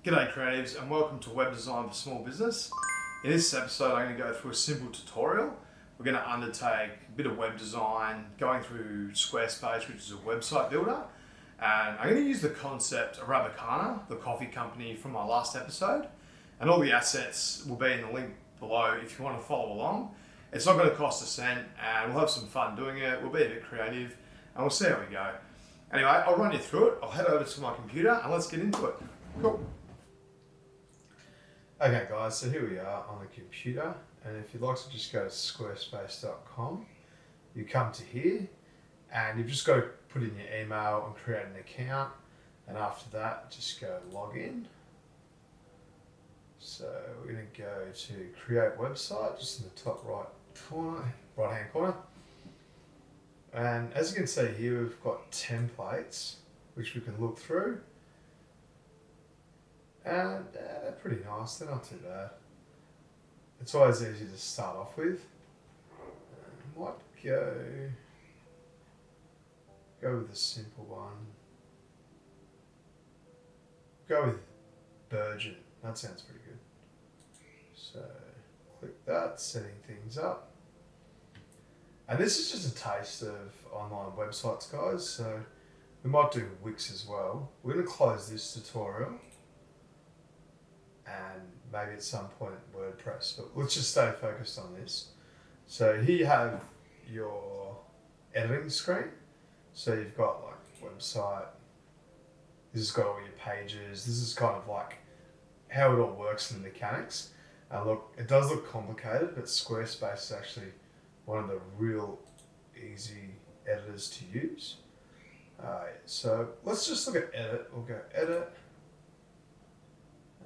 G'day creatives and welcome to Web Design for Small Business. In this episode I'm going to go through a simple tutorial. We're going to undertake a bit of web design, going through Squarespace, which is a website builder. And I'm going to use the concept of Arabicana, the coffee company from my last episode. And all the assets will be in the link below if you want to follow along. It's not going to cost a cent and we'll have some fun doing it. We'll be a bit creative and we'll see how we go. Anyway, I'll run you through it. I'll head over to my computer and let's get into it. Cool. Okay guys, so here we are on the computer, and if you'd like to just go to squarespace.com, you come to here and you've just got to put in your email and create an account, and after that just go log in. So we're going to go to create website just in the top right hand corner, and as you can see here we've got templates which we can look through. And they're pretty nice, they're not too bad. It's always easy to start off with. Might go with a simple one. Go with Burgeon, that sounds pretty good. So click that, setting things up. And this is just a taste of online websites, guys, so we might do Wix as well. We're going to close this tutorial and maybe at some point WordPress, but let's just stay focused on this. So here you have your editing screen. So you've got like website, this has got all your pages, this is kind of like how it all works in the mechanics. And look, it does look complicated, but Squarespace is actually one of the real easy editors to use. So let's just look at edit. We'll go edit.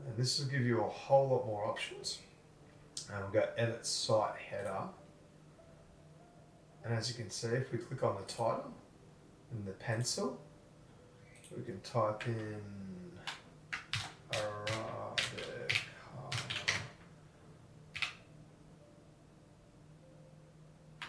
And this will give you a whole lot more options. And we'll go edit site header. And as you can see, if we click on the title and the pencil, we can type in Arabicana.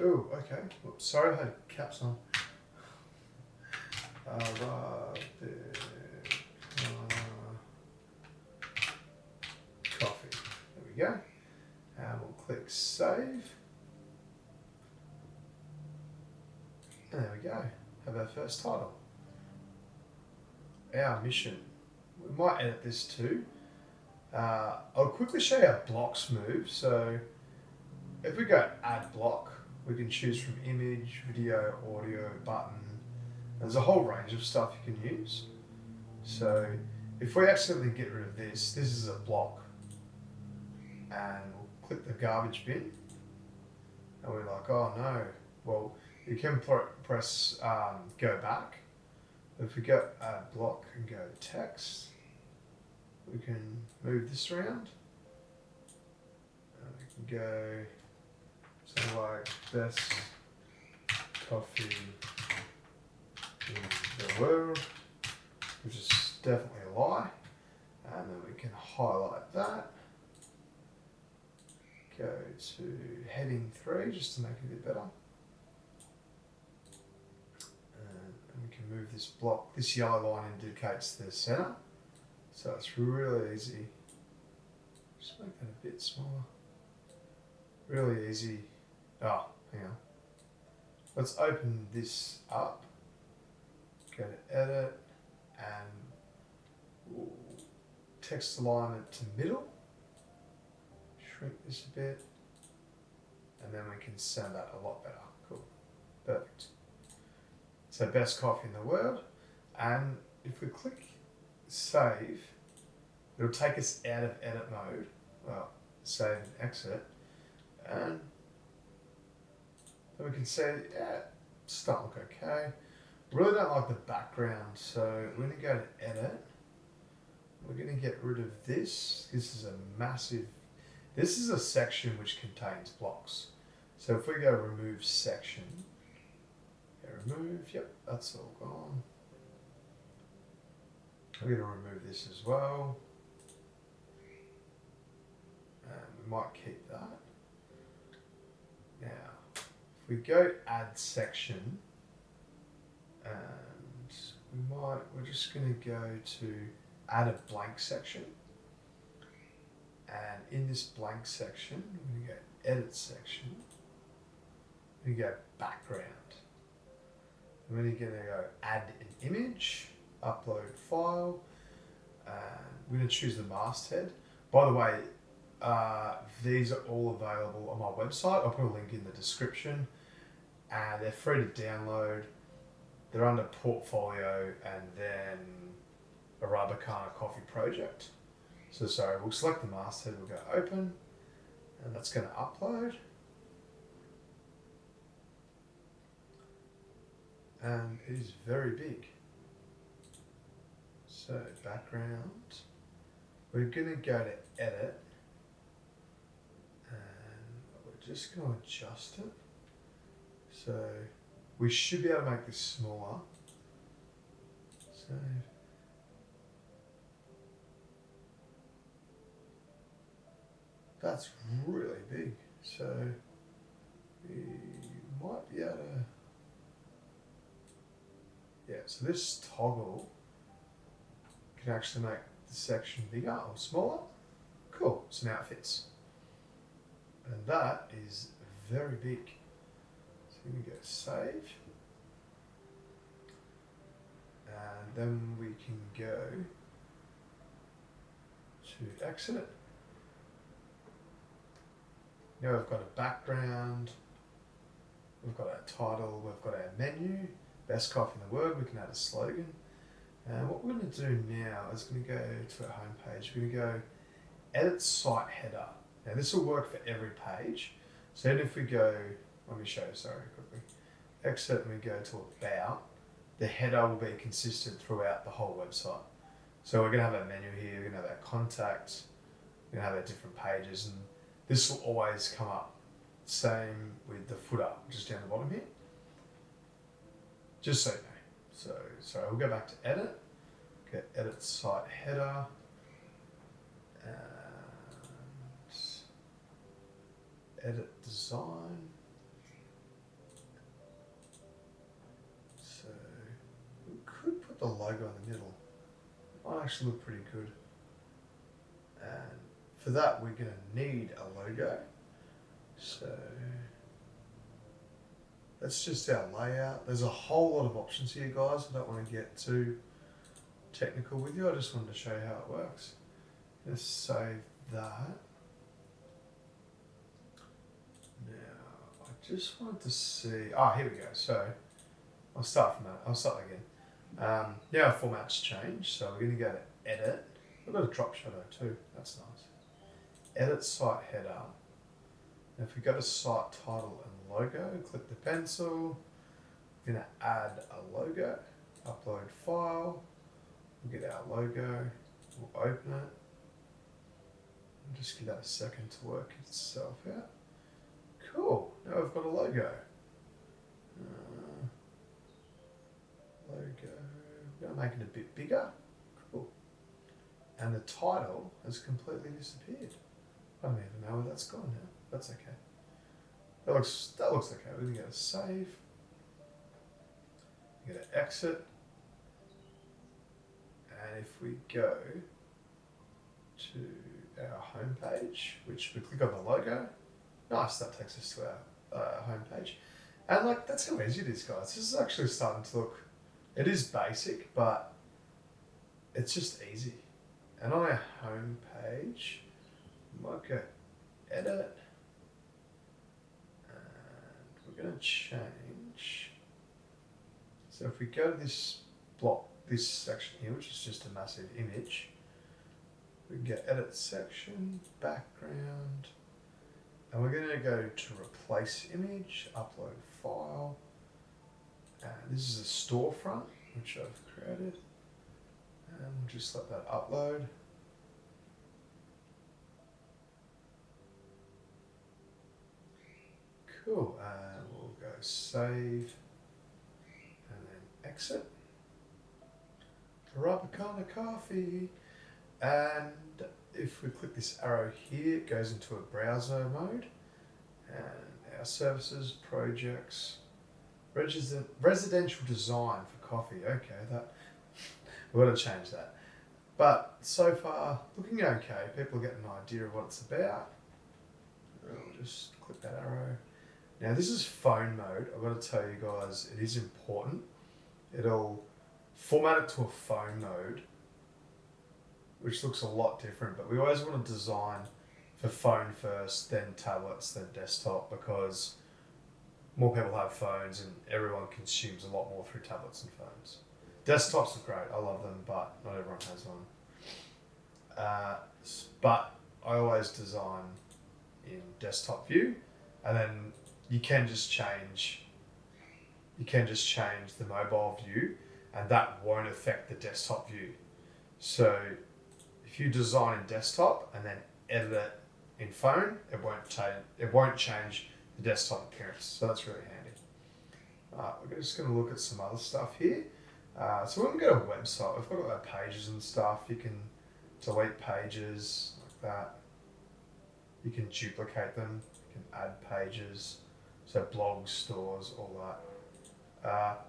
Oh, okay. Oops, sorry, I had caps on. Arabicana. Go, and we'll click save, and there we go, have our first title. Our mission, we might edit this too. I'll quickly show you how blocks move. So if we go add block, we can choose from image, video, audio, button. There's a whole range of stuff you can use. So if we accidentally get rid of this is a block. And we'll click the garbage bin, and we're like, oh no. Well, you can press go back. If we go add block and go text, we can move this around. And we can go something like best coffee in the world, which is definitely a lie. And then we can highlight that. Go to heading 3 just to make it a bit better. And we can move this block. This yellow line indicates the center. So it's really easy. Just make that a bit smaller. Really easy. Oh, hang on. Let's open this up. Go to edit and text alignment to middle. Shrink this a bit, and then we can send that a lot better. Cool, perfect. So best coffee in the world, and if we click save, it'll take us out of edit mode. Well, save and exit, and then we can say, yeah, start look okay. Really don't like the background, so we're going to go to edit. We're going to get rid of this. This is a massive. This is a section which contains blocks. So if we go remove section, remove, yep, that's all gone. We're going to remove this as well. And we might keep that. Now, if we go add section, and we're just going to go to add a blank section. And in this blank section, we're going to go edit section. We go background. And then you're going to go add an image, upload file. We're going to choose the masthead. By the way, these are all available on my website. I'll put a link in the description. And they're free to download. They're under portfolio and then Arabicana coffee project. So sorry, we'll select the masthead, we'll go open, and that's going to upload. And it is very big. So background, we're going to go to edit, and we're just going to adjust it. So we should be able to make this smaller. So that's really big. So we might be able to, yeah, so this toggle can actually make the section bigger or smaller. Cool, so now it fits. And that is very big. So we go save. And then we can go to exit it. Now we've got a background, we've got our title, we've got our menu, best coffee in the world, we can add a slogan. And what we're going to do now is going to go to our home page. We're going to go edit site header. Now this will work for every page. So then if we go, let me show you, sorry, quickly. Exit and we go to about, the header will be consistent throughout the whole website. So we're going to have our menu here, we're going to have our contacts, we're going to have our different pages, and this will always come up. Same with the footer, just down the bottom here. Just so you know. So we'll go back to edit, get edit site header, and edit design. So we could put the logo in the middle. It might actually look pretty good. And for that, we're going to need a logo. So that's just our layout. There's a whole lot of options here, guys. I don't want to get too technical with you. I just wanted to show you how it works. Let's save that. Now, I just wanted to see. Here we go. So I'll start from that. I'll start again. Now our format's changed. So we're going to go to edit. We've got a drop shadow too. That's nice. Edit site header. Now if we go to site title and logo, click the pencil. We're going to add a logo. Upload file. We'll get our logo. We'll open it. And just give that a second to work itself out. Cool. Now we've got a logo. Logo. We're going to make it a bit bigger. Cool. And the title has completely disappeared. I don't even know where that's gone now. That's okay. That looks okay. We're going to go to save. We're going to exit. And if we go to our home page, which we click on the logo, nice, that takes us to our home page. And like, that's how easy it is, guys. This is actually starting to look, it is basic, but it's just easy. And on our home page, we might go edit, and we're going to change. So if we go to this block, this section here, which is just a massive image, we can get edit section, background, and we're going to go to replace image, upload file, and this is a storefront which I've created, and we'll just let that upload. Cool, and we'll go save, and then exit. Arabicana coffee, and if we click this arrow here, it goes into a browser mode, and our services, projects, residential design for coffee. Okay, that we've got to change that. But so far, looking okay. People are getting an idea of what it's about. I'll just click that arrow. Now this is phone mode. I've got to tell you guys, it is important. It'll format it to a phone mode, which looks a lot different, but we always want to design for phone first, then tablets, then desktop, because more people have phones and everyone consumes a lot more through tablets and phones. Desktops are great, I love them, but not everyone has one. But I always design in desktop view, and then you can just change the mobile view, and that won't affect the desktop view. So if you design in desktop and then edit it in phone, it won't change the desktop appearance. So that's really handy. We're just going to look at some other stuff here. So when we go to a website, we've got all our pages and stuff. You can delete pages like that. You can duplicate them. You can add pages. So blogs, stores, all that.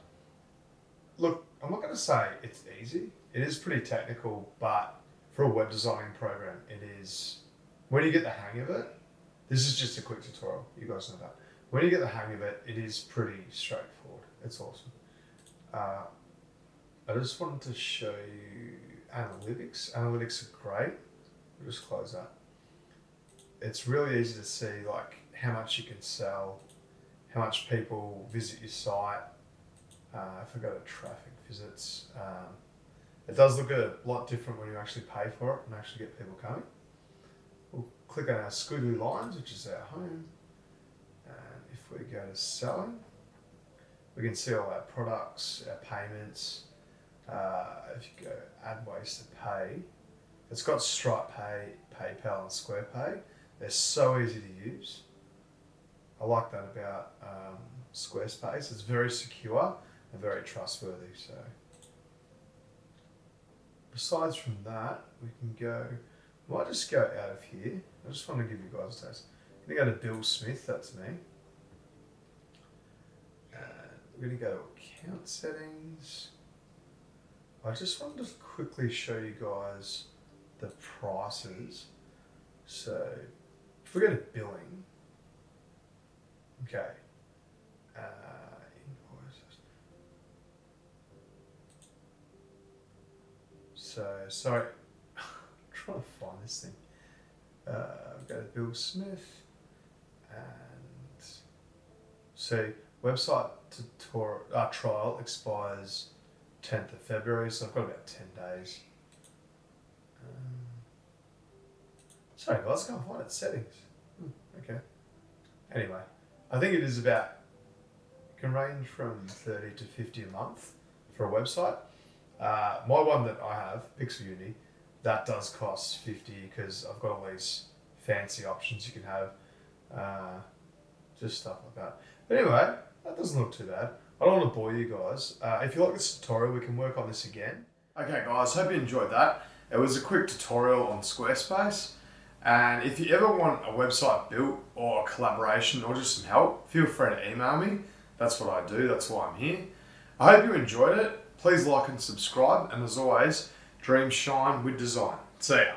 Look, I'm not going to say it's easy. It is pretty technical, but for a web designing program, it is, when you get the hang of it, this is just a quick tutorial, you guys know that. When you get the hang of it, it is pretty straightforward. It's awesome. I just wanted to show you analytics. Analytics are great. We'll just close that. It's really easy to see like how much you can sell, how much people visit your site. If I go to traffic visits, it does look a lot different when you actually pay for it and actually get people coming. We'll click on our squiggly lines, which is our home. And if we go to selling, we can see all our products, our payments. If you go add ways to pay, it's got Stripe Pay, PayPal and SquarePay. They're so easy to use. I like that about Squarespace. It's very secure and very trustworthy. So besides from that, we can go, I might just go out of here. I just want to give you guys a taste. I'm going to go to Bill Smith, that's me. And we're going to go to account settings. I just wanted to quickly show you guys the prices. So if we go to billing, okay, invoices. So, sorry, I'm trying to find this thing. Go to Bill Smith, and so website trial expires 10th of February, so I've got about 10 days. Sorry guys, I can't find it. Settings. Okay. Anyway, I think it is about, it can range from 30 to 50 a month for a website. My one that I have, Pixel Uni, that does cost 50 because I've got all these fancy options you can have. Just stuff like that. But anyway, that doesn't look too bad. I don't want to bore you guys. If you like this tutorial, we can work on this again. Okay guys, hope you enjoyed that. It was a quick tutorial on Squarespace. And if you ever want a website built or a collaboration or just some help, feel free to email me. That's what I do, that's why I'm here. I hope you enjoyed it. Please like and subscribe. And as always, dream shine with design. See ya.